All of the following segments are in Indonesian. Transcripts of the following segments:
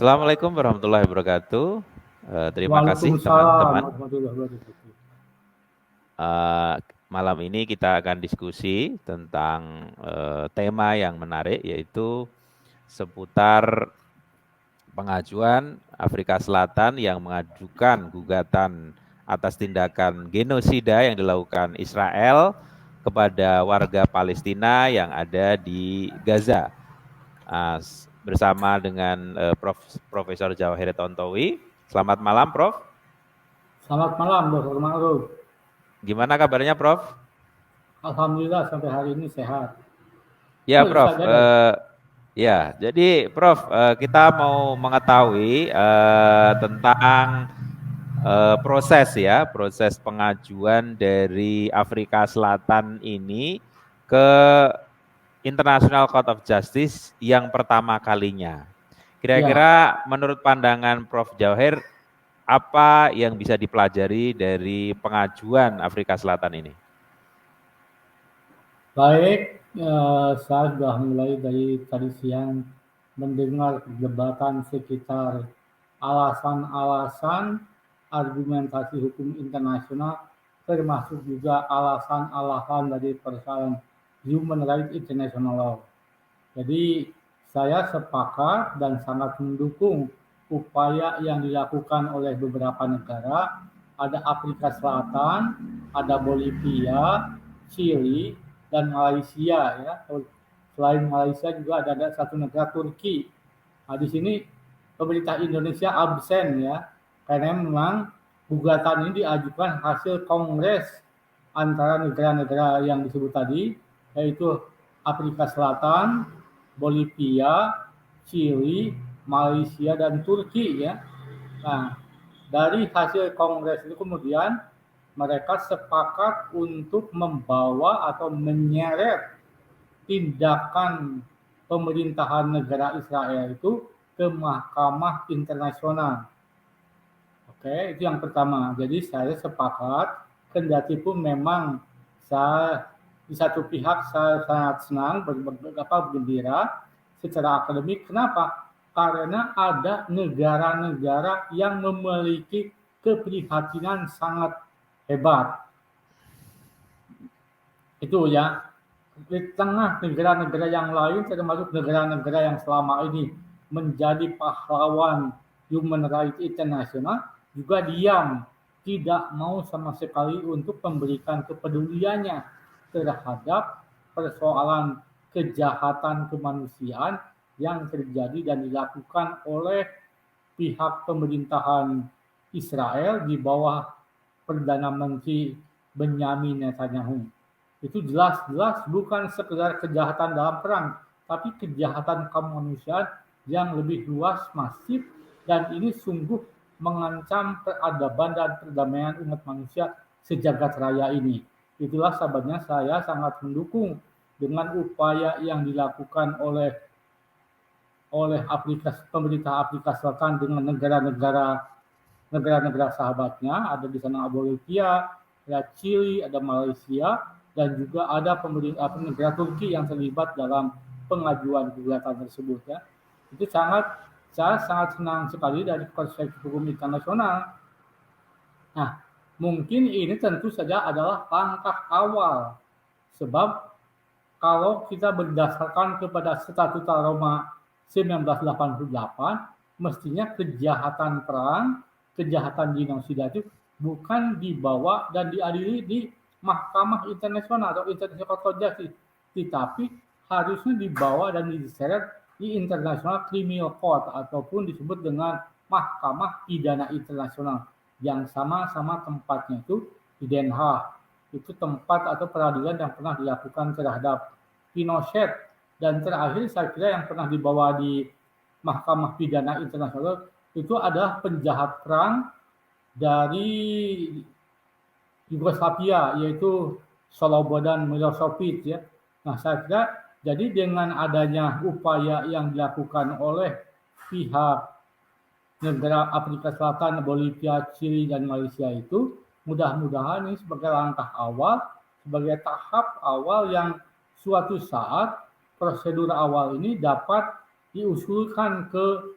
Assalamualaikum warahmatullahi wabarakatuh. Terima kasih Waalaikumsalam teman-teman. warahmatullahi wabarakatuh. Eh, Malam ini kita akan diskusi tentang tema yang menarik, yaitu seputar pengajuan Afrika Selatan yang mengajukan gugatan atas tindakan genosida yang dilakukan Israel kepada warga Palestina yang ada di Gaza. Bersama dengan Profesor Jawahir Tontowi. Selamat malam, Prof. Selamat malam, Dr. Ma'ruf. Gimana kabarnya, Prof? Alhamdulillah sampai hari ini sehat. Ya, Ustaz Prof. Jader. Ya, jadi Prof, kita mau mengetahui tentang proses pengajuan dari Afrika Selatan ini ke International Court of Justice yang pertama kalinya. Ya, Kira-kira menurut pandangan Prof. Jauher, apa yang bisa dipelajari dari pengajuan Afrika Selatan ini? baik. Saya sudah mulai dari tadi siang mendengar perdebatan sekitar alasan-alasan argumentasi hukum internasional, termasuk juga alasan-alasan dari persoalan Human Rights International Law. Jadi saya sepakat dan sangat mendukung upaya yang dilakukan oleh beberapa negara. Ada Afrika Selatan, ada Bolivia, Chili, dan Malaysia ya. Selain Malaysia juga ada satu negara Turki. Nah, di sini pemerintah Indonesia absen ya, karena memang gugatan ini diajukan hasil kongres antara negara-negara yang disebut tadi, yaitu Afrika Selatan, Bolivia, Chili, Malaysia, dan Turki ya. Nah, dari hasil kongres itu kemudian mereka sepakat untuk membawa atau menyeret tindakan pemerintahan negara Israel itu ke Mahkamah Internasional. Oke, itu yang pertama. Jadi saya sepakat, kendati pun memang saya di satu pihak saya sangat senang, bergembira secara akademik. Kenapa? Karena ada negara-negara yang memiliki keprihatinan sangat hebat. Itu ya. Di tengah negara-negara yang lain, termasuk negara-negara yang selama ini menjadi pahlawan Human Rights International, juga diam, tidak mau sama sekali untuk memberikan kepeduliannya terhadap persoalan kejahatan kemanusiaan yang terjadi dan dilakukan oleh pihak pemerintahan Israel di bawah Perdana Menteri Benyamin Netanyahu. Itu jelas-jelas bukan sekedar kejahatan dalam perang, tapi kejahatan kemanusiaan yang lebih luas, masif, dan ini sungguh mengancam peradaban dan perdamaian umat manusia sejagat raya ini. Itulah sebabnya saya sangat mendukung dengan upaya yang dilakukan oleh pemerintah Afrika Selatan dengan negara-negara sahabatnya. Ada di sana Bolivia, ada Chili, ada Malaysia, dan juga ada negara Turki yang terlibat dalam pengajuan gugatan tersebut ya. Itu saya sangat senang sekali dari perspektif hukum internasional. Nah, mungkin ini tentu saja adalah langkah awal, sebab kalau kita berdasarkan kepada Statuta Roma 1988, mestinya kejahatan perang, kejahatan genosida itu bukan dibawa dan diadili di Mahkamah Internasional atau International Court of Justice, tetapi harusnya dibawa dan diseret di International Criminal Court ataupun disebut dengan Mahkamah Pidana Internasional yang sama-sama tempatnya itu di Den Haag. Itu tempat atau peradilan yang pernah dilakukan terhadap Pinochet, dan terakhir saya kira yang pernah dibawa di Mahkamah Pidana Internasional itu adalah penjahat perang dari Yugoslavia, yaitu Slobodan Milosevic ya. Nah, saya kira jadi dengan adanya upaya yang dilakukan oleh pihak negara Afrika Selatan, Bolivia, Chili, dan Malaysia itu mudah-mudahan ini sebagai langkah awal, sebagai tahap awal yang suatu saat prosedur awal ini dapat diusulkan ke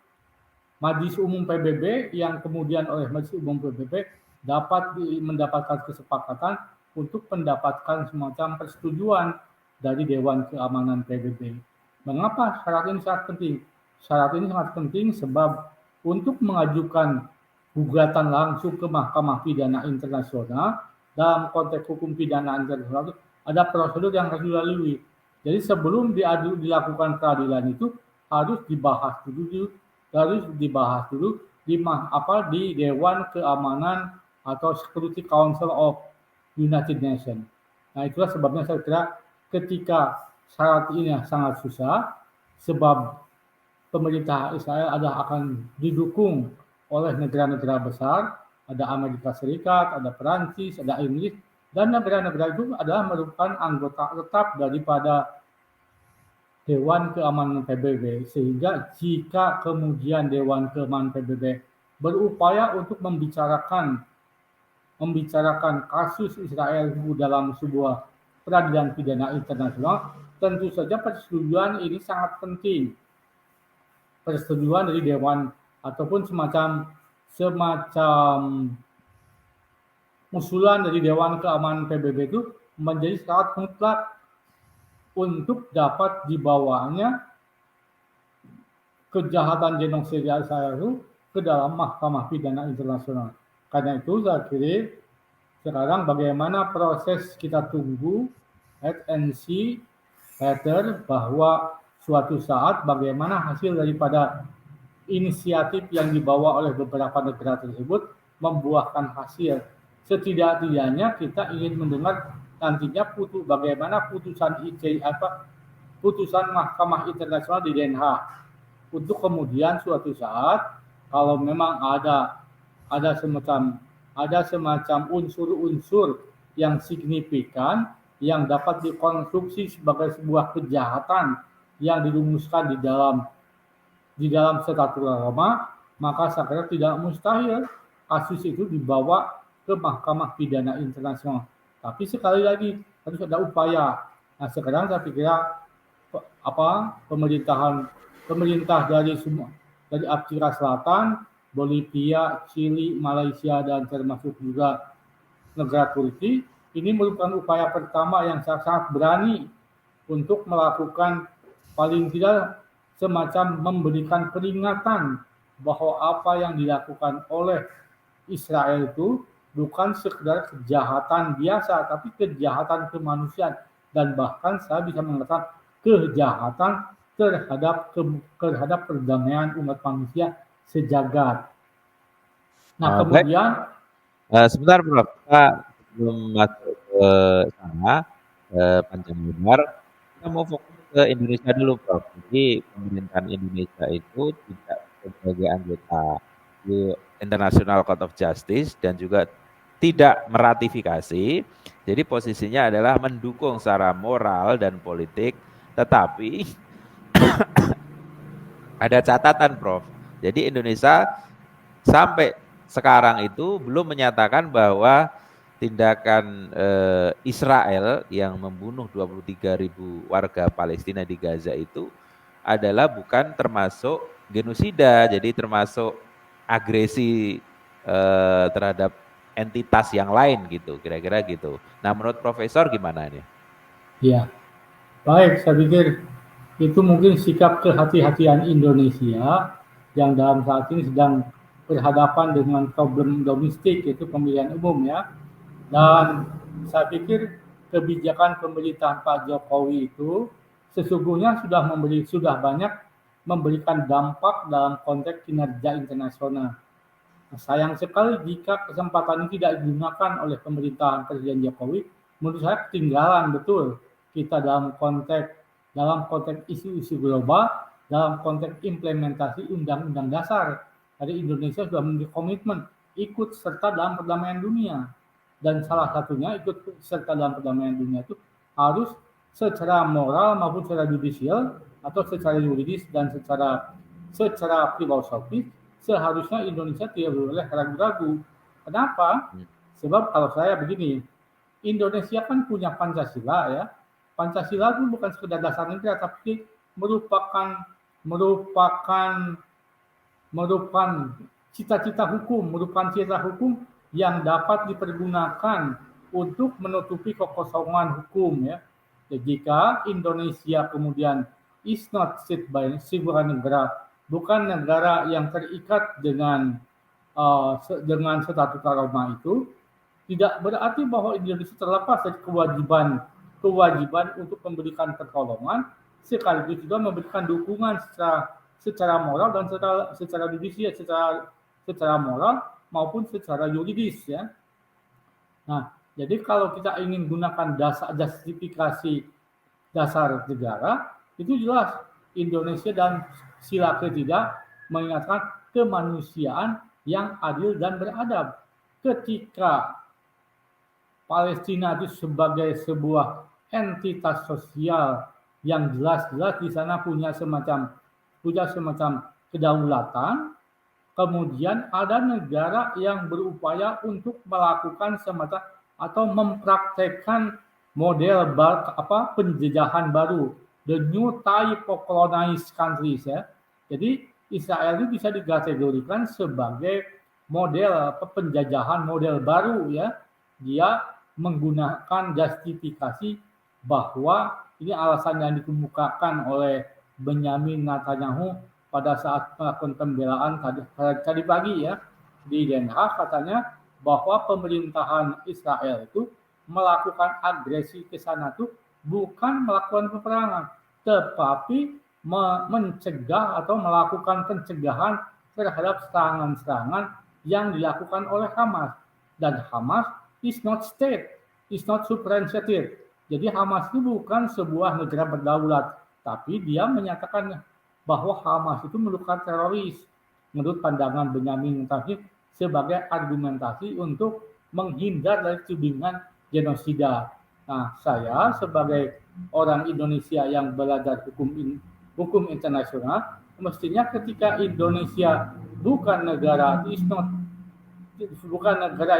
Majelis Umum PBB yang kemudian oleh Majelis Umum PBB dapat mendapatkan kesepakatan untuk mendapatkan semacam persetujuan dari Dewan Keamanan PBB. Mengapa syarat ini sangat penting? Syarat ini sangat penting sebab untuk mengajukan gugatan langsung ke Mahkamah Pidana Internasional dalam konteks hukum pidana internasional itu ada prosedur yang harus dilalui. Jadi sebelum dilakukan peradilan itu harus dibahas dulu di Dewan Keamanan atau Security Council of United Nations. Nah, itulah sebabnya saya kira ketika syarat ini sangat susah, sebab pemerintah Israel akan didukung oleh negara-negara besar, ada Amerika Serikat, ada Perancis, ada Inggris, dan negara-negara itu adalah merupakan anggota tetap daripada Dewan Keamanan PBB, sehingga jika kemudian Dewan Keamanan PBB berupaya untuk membicarakan kasus Israel dalam sebuah peradilan pidana internasional, tentu saja persetujuan ini sangat penting. Persetujuan dari Dewan ataupun semacam usulan dari Dewan Keamanan PBB itu menjadi syarat mutlak untuk dapat dibawanya kejahatan genosida Israel itu ke dalam Mahkamah Pidana Internasional. Karena itu saya kira sekarang bagaimana proses kita tunggu wait and see later bahwa suatu saat bagaimana hasil daripada inisiatif yang dibawa oleh beberapa negara tersebut membuahkan hasil. Setidak-tidaknya kita ingin mendengar nantinya bagaimana putusan Mahkamah Internasional di Den Haag, untuk kemudian suatu saat kalau memang ada semacam unsur-unsur yang signifikan yang dapat dikonstruksi sebagai sebuah kejahatan yang dirumuskan di dalam Statut Roma, maka saya kira tidak mustahil kasus itu dibawa ke Mahkamah Pidana Internasional. Tapi sekali lagi harus ada upaya. Nah, sekarang saya pikir pemerintah dari Afrika Selatan, Bolivia, Chili, Malaysia, dan termasuk juga negara Turki, ini merupakan upaya pertama yang sangat berani untuk melakukan paling tidak semacam memberikan peringatan bahwa apa yang dilakukan oleh Israel itu bukan sekedar kejahatan biasa, tapi kejahatan kemanusiaan, dan bahkan saya bisa mengatakan kejahatan terhadap perdamaian umat manusia sejagat. Nah, kemudian sebentar Prof, kita belum masuk ke sana, panjang lebar, kita mau fokus ke Indonesia dulu Prof. Jadi pemerintahan Indonesia itu tidak sebagai anggota International Court of Justice dan juga tidak meratifikasi. Jadi posisinya adalah mendukung secara moral dan politik, tetapi ada catatan Prof. Jadi Indonesia sampai sekarang itu belum menyatakan bahwa tindakan Israel yang membunuh 23.000 warga Palestina di Gaza itu adalah bukan termasuk genosida, jadi termasuk agresi terhadap entitas yang lain gitu, kira-kira gitu. Nah, menurut Profesor gimana nih? Ya, baik, saya pikir itu mungkin sikap kehati-hatian Indonesia yang dalam saat ini sedang berhadapan dengan problem domestik, yaitu pemilihan umum ya. Dan saya pikir kebijakan pemerintahan Pak Jokowi itu sesungguhnya sudah banyak memberikan dampak dalam konteks kinerja internasional. Sayang sekali jika kesempatan ini tidak digunakan oleh pemerintahan Presiden Jokowi. Menurut saya ketinggalan betul kita dalam konteks isu-isu global, dalam konteks implementasi Undang-Undang Dasar. Jadi Indonesia sudah memiliki komitmen ikut serta dalam perdamaian dunia. Dan salah satunya ikut serta dalam perdamaian dunia itu harus secara moral maupun secara judicial atau secara yuridis dan secara filosofis. Seharusnya Indonesia tidak boleh ragu-ragu. Kenapa? Sebab kalau saya begini, Indonesia kan punya Pancasila ya. Pancasila itu bukan sekedar dasar negara, tapi merupakan merupakan cita-cita hukum yang dapat dipergunakan untuk menutupi kekosongan hukum ya. Jika Indonesia kemudian is not state by sebuah negara, bukan negara yang terikat dengan Statuta Roma itu, tidak berarti bahwa Indonesia terlepas dari kewajiban untuk memberikan pertolongan, sekaligus juga memberikan dukungan secara moral dan secara judicial, secara moral maupun secara yuridis ya. Nah, jadi kalau kita ingin gunakan justifikasi dasar negara, itu jelas Indonesia dan sila ketiga mengingatkan kemanusiaan yang adil dan beradab. Ketika Palestina itu sebagai sebuah entitas sosial yang jelas-jelas di sana punya semacam kedaulatan, kemudian ada negara yang berupaya untuk melakukan semacam atau mempraktekkan model penjajahan baru, the new type of colonized countries ya. Jadi Israel itu bisa dikategorikan sebagai model penjajahan model baru ya. Dia menggunakan justifikasi bahwa ini alasan yang dikemukakan oleh Benyamin Netanyahu pada saat melakukan pembelaan tadi pagi ya di Den Haag, katanya bahwa pemerintahan Israel itu melakukan agresi ke sana tuh bukan melakukan peperangan, tetapi mencegah atau melakukan pencegahan terhadap serangan-serangan yang dilakukan oleh Hamas. Dan Hamas is not state, is not sovereign state. Jadi Hamas itu bukan sebuah negara berdaulat, tapi dia menyatakan bahwa Hamas itu merupakan teroris. Menurut pandangan Benyamin Netanyahu sebagai argumentasi untuk menghindar dari tudingan genosida. Nah, saya sebagai orang Indonesia yang belajar hukum internasional, mestinya ketika Indonesia bukan negara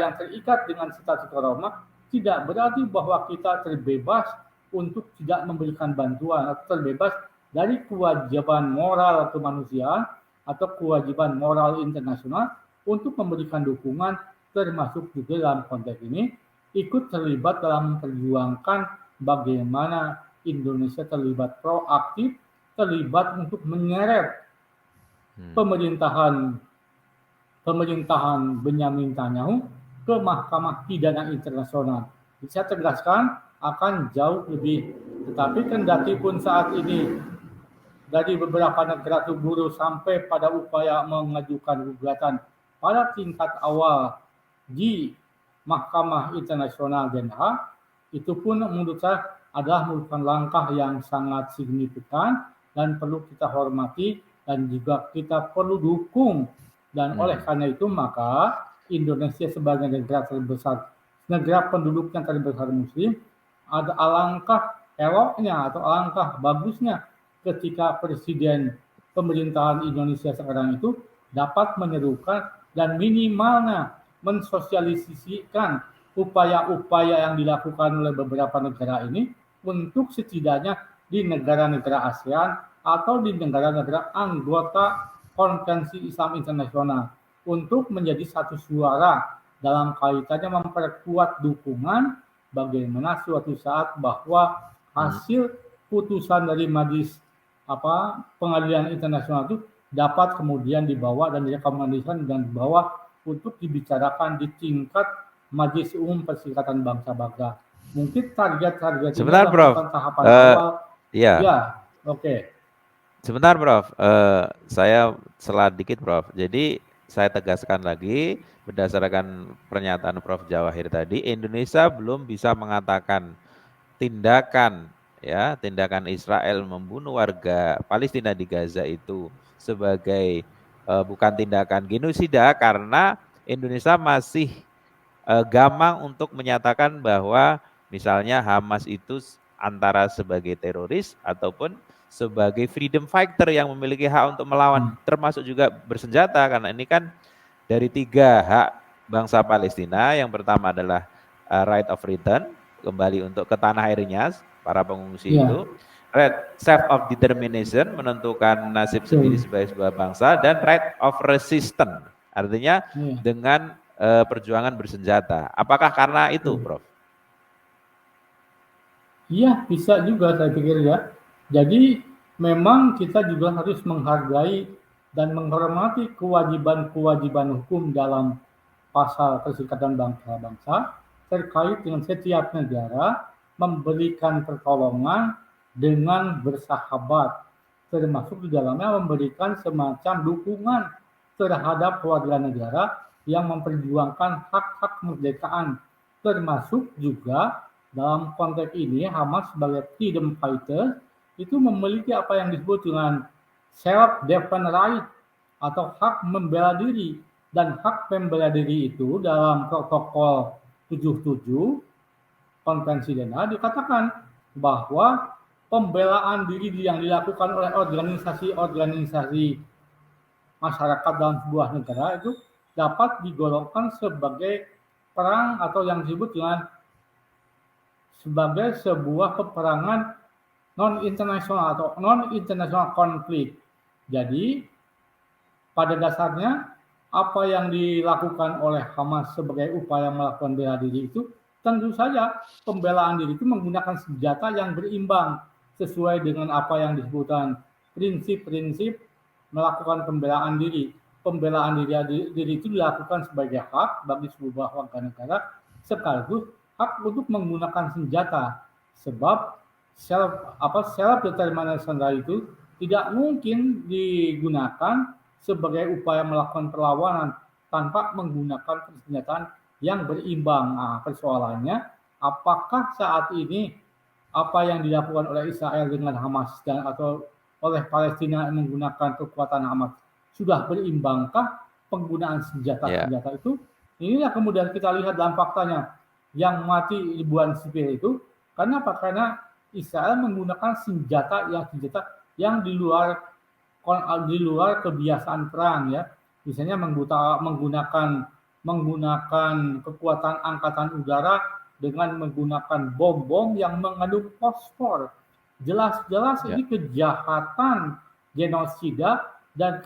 yang terikat dengan Statuta Roma, tidak berarti bahwa kita terbebas untuk tidak memberikan bantuan atau terbebas dari kewajiban moral kemanusiaan atau kewajiban moral internasional untuk memberikan dukungan, termasuk juga dalam konteks ini ikut terlibat dalam memperjuangkan bagaimana Indonesia terlibat proaktif, terlibat untuk menyeret pemerintahan Benyamin Netanyahu ke Mahkamah Pidana Internasional. Bisa tegaskan akan jauh lebih, tetapi kendati pun saat ini dari beberapa negara itu buruh sampai pada upaya mengajukan gugatan pada tingkat awal di Mahkamah Internasional Den Haag, itu pun menurut saya adalah merupakan langkah yang sangat signifikan dan perlu kita hormati dan juga kita perlu dukung. Dan oleh karena itu maka Indonesia sebagai negara terbesar, negara penduduknya terbesar Muslim, ada alangkah eloknya atau alangkah bagusnya ketika Presiden pemerintahan Indonesia sekarang itu dapat menyerukan dan minimalnya mensosialisasikan upaya-upaya yang dilakukan oleh beberapa negara ini untuk setidaknya di negara-negara ASEAN atau di negara-negara anggota Konvensi Islam Internasional untuk menjadi satu suara dalam kaitannya memperkuat dukungan bagaimana suatu saat bahwa hasil putusan dari Majelis Pengadilan Internasional itu dapat kemudian dibawa dan direkomendasikan dan dibawa untuk dibicarakan di tingkat Majelis Umum Perserikatan Bangsa-Bangsa. Mungkin target-target sebentar, Prof. Tahapan awal. Ya, oke. Sebentar, Prof. Saya salah dikit, Prof. Jadi saya tegaskan lagi berdasarkan pernyataan Prof. Jawahir tadi, Indonesia belum bisa mengatakan tindakan Israel membunuh warga Palestina di Gaza itu sebagai bukan tindakan genosida karena Indonesia masih gamang untuk menyatakan bahwa misalnya Hamas itu antara sebagai teroris ataupun sebagai freedom fighter yang memiliki hak untuk melawan, termasuk juga bersenjata, karena ini kan dari 3 hak bangsa Palestina. Yang pertama adalah right of return, kembali untuk ke tanah airnya para pengungsi itu. right, self of determination, menentukan nasib sendiri sebagai sebuah bangsa, dan right of resistance, artinya dengan perjuangan bersenjata. Apakah karena itu, Prof? Iya, bisa juga saya pikir ya. Jadi memang kita juga harus menghargai dan menghormati kewajiban-kewajiban hukum dalam pasal Perserikatan Bangsa-Bangsa terkait dengan setiap negara memberikan pertolongan dengan bersahabat, termasuk di dalamnya memberikan semacam dukungan terhadap warga negara yang memperjuangkan hak-hak kemerdekaan, termasuk juga dalam konteks ini Hamas sebagai freedom fighter itu memiliki apa yang disebut dengan self-defense right atau hak membela diri, dan hak membela diri itu dalam protokol 77 konvensi DNA dikatakan bahwa pembelaan diri yang dilakukan oleh organisasi-organisasi masyarakat dalam sebuah negara itu dapat digolongkan sebagai perang atau yang disebut dengan sebagai sebuah peperangan non-internasional atau non-international konflik. Jadi pada dasarnya apa yang dilakukan oleh Hamas sebagai upaya melakukan bela diri itu tentu saja pembelaan diri itu menggunakan senjata yang berimbang sesuai dengan apa yang disebutkan prinsip-prinsip melakukan pembelaan diri. Pembelaan diri itu dilakukan sebagai hak bagi sebuah warga negara sekaligus hak untuk menggunakan senjata, sebab self determination itu tidak mungkin digunakan sebagai upaya melakukan perlawanan tanpa menggunakan persenjataan yang berimbang. Nah, persoalannya apakah saat ini apa yang dilakukan oleh Israel dengan Hamas dan atau oleh Palestina yang menggunakan kekuatan Hamas sudah berimbangkah penggunaan senjata-senjata itu? Inilah kemudian kita lihat dalam faktanya. Yang mati ribuan sipil itu karena apa? Karena Israel menggunakan senjata yang di luar kebiasaan perang ya. Misalnya menggunakan kekuatan angkatan udara dengan menggunakan bom-bom yang mengandung fosfor. Jelas-jelas ini kejahatan genosida, dan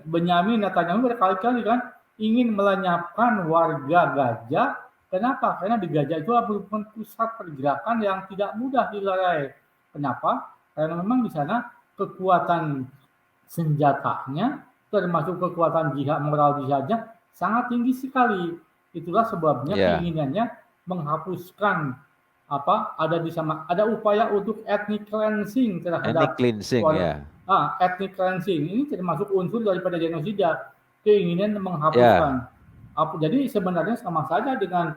Benyamin Netanyahu berkali-kali kan ingin melenyapkan warga Gaza. Kenapa? Karena di Gaza itu merupakan pusat pergerakan yang tidak mudah dilerai. Kenapa? Karena memang di sana kekuatan senjatanya, termasuk kekuatan moral jihadnya sangat tinggi sekali. Itulah sebabnya keinginannya menghapuskan ada upaya untuk ethnic cleansing terhadap ethnic cleansing ini termasuk unsur daripada genosida, keinginan menghapuskan. Jadi sebenarnya sama saja dengan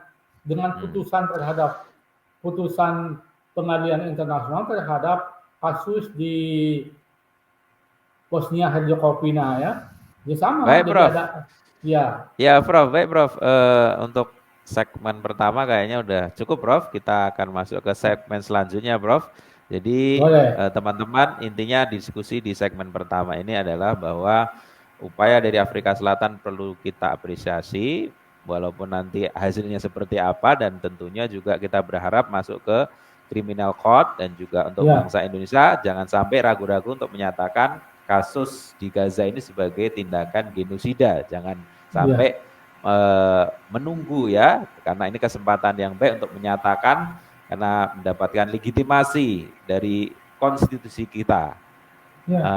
putusan pengadilan internasional terhadap kasus di Bosnia Herzegovina ya. Ya sama. Baik, Prof. Ya, Prof. Baik, Prof. Untuk segmen pertama kayaknya udah cukup, Prof. Kita akan masuk ke segmen selanjutnya, Prof. Jadi teman-teman, intinya diskusi di segmen pertama ini adalah bahwa upaya dari Afrika Selatan perlu kita apresiasi, walaupun nanti hasilnya seperti apa, dan tentunya juga kita berharap masuk ke criminal court, dan juga untuk bangsa Indonesia jangan sampai ragu-ragu untuk menyatakan kasus di Gaza ini sebagai tindakan genosida. Jangan sampai menunggu ya, karena ini kesempatan yang baik untuk menyatakan karena mendapatkan legitimasi dari konstitusi kita.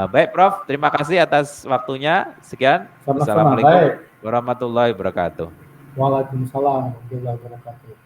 Baik, Prof. Terima kasih atas waktunya. Sekian. Assalamualaikum warahmatullahi wabarakatuh. Waalaikumsalam warahmatullahi wabarakatuh.